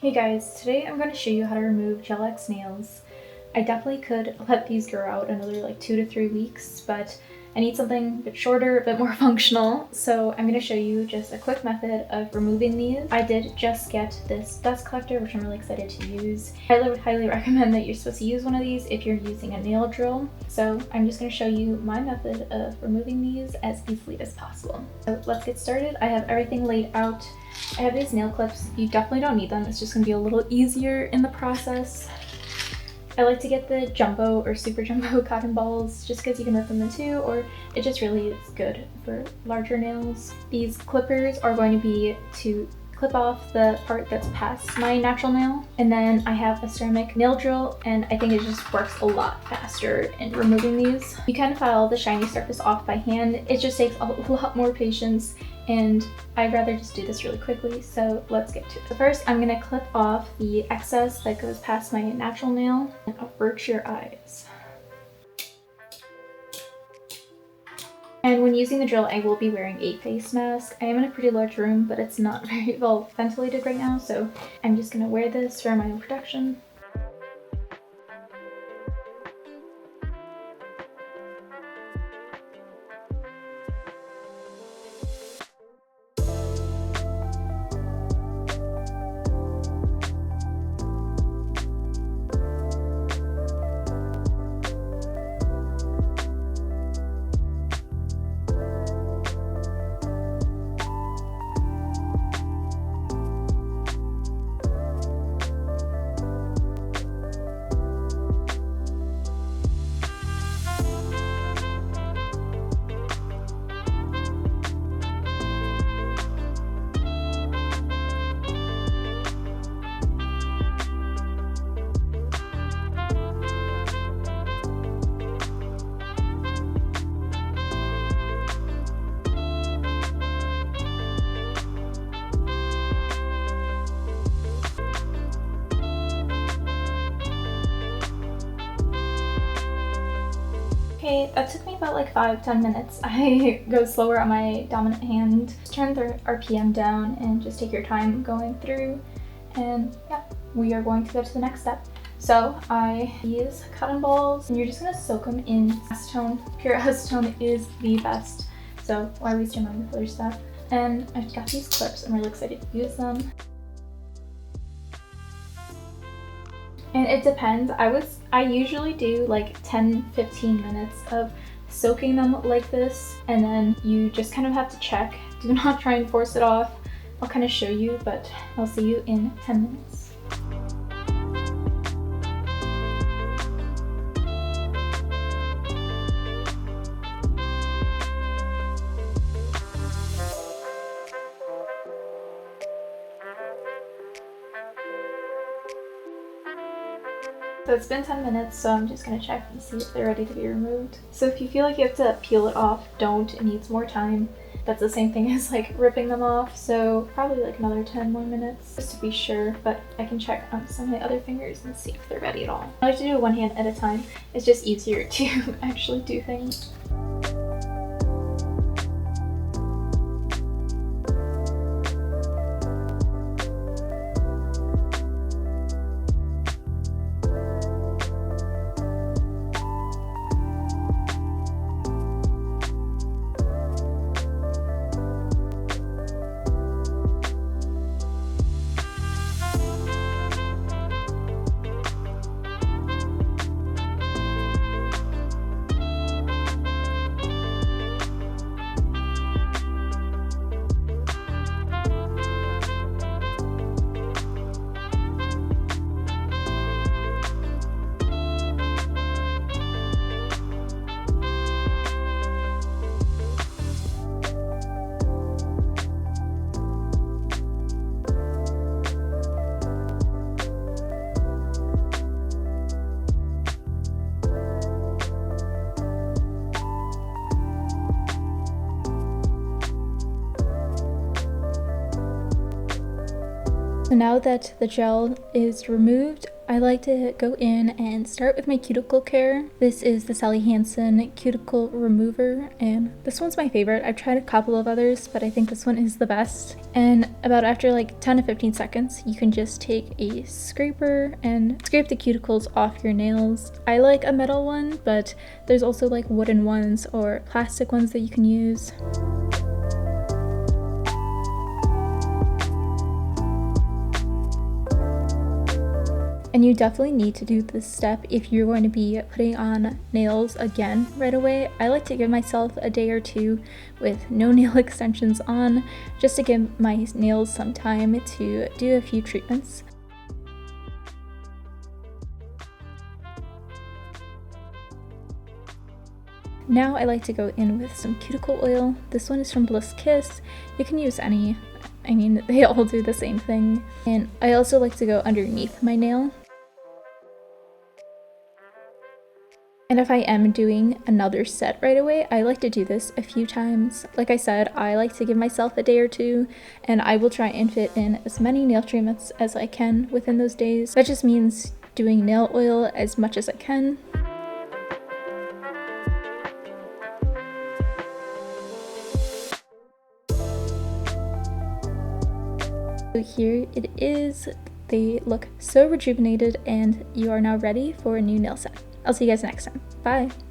Hey guys, today I'm going to show you how to remove Gel X nails. I definitely could let these grow out another like 2 to 3 weeks, but I need something a bit shorter, a bit more functional, so I'm going to show you just a quick method of removing these. I did just get this dust collector, which I'm really excited to use. I highly recommend that you're supposed to use one of these if you're using a nail drill. So I'm just going to show you my method of removing these as easily as possible. So let's get started. I have everything laid out. I have these nail clips. You definitely don't need them. It's just going to be a little easier in the process. I like to get the jumbo or super jumbo cotton balls just because you can rip them in two, or it just really is good for larger nails. These clippers are going to be to clip off the part that's past my natural nail. And then I have a ceramic nail drill, and I think it just works a lot faster in removing these. You can file the shiny surface off by hand. It just takes a lot more patience, and I'd rather just do this really quickly, so let's get to it. So first, I'm gonna clip off the excess that goes past my natural nail and avert your eyes. And when using the drill, I will be wearing a face mask. I am in a pretty large room, but it's not very well ventilated right now, so I'm just gonna wear this for my own protection. Okay, that took me about like 5-10 minutes. I go slower on my dominant hand. Just turn the RPM down and just take your time going through. And yeah, we are going to go to the next step. So I use cotton balls, and you're just gonna soak them in acetone. Pure acetone is the best, so why waste your money with other stuff? And I've got these clips. I'm really excited to use them. And it depends. I usually do like 10-15 minutes of soaking them like this, and then you just kind of have to check. Do not try and force it off. I'll kind of show you, but I'll see you in 10 minutes. So it's been 10 minutes, so I'm just gonna check and see if they're ready to be removed. So if you feel like you have to peel it off, don't. It needs more time. That's the same thing as like ripping them off, so probably like another 10 more minutes just to be sure, but I can check on some of my other fingers and see if they're ready at all. I like to do one hand at a time. It's just easier to actually do things. now that the gel is removed, I like to go in and start with my cuticle care. This is the Sally Hansen Cuticle Remover, and this one's my favorite. I've tried a couple of others, but I think this one is the best. And about after like 10 to 15 seconds, you can just take a scraper and scrape the cuticles off your nails. I like a metal one, but there's also like wooden ones or plastic ones that you can use. And you definitely need to do this step if you're going to be putting on nails again right away. I like to give myself a day or two with no nail extensions on, just to give my nails some time to do a few treatments. Now I like to go in with some cuticle oil. This one is from Bliss Kiss. You can use any. I mean, they all do the same thing. And I also like to go underneath my nail. And if I am doing another set right away, I like to do this a few times. Like I said, I like to give myself a day or two, and I will try and fit in as many nail treatments as I can within those days. That just means doing nail oil as much as I can. So here it is. They look so rejuvenated, and you are now ready for a new nail set. I'll see you guys next time. Bye!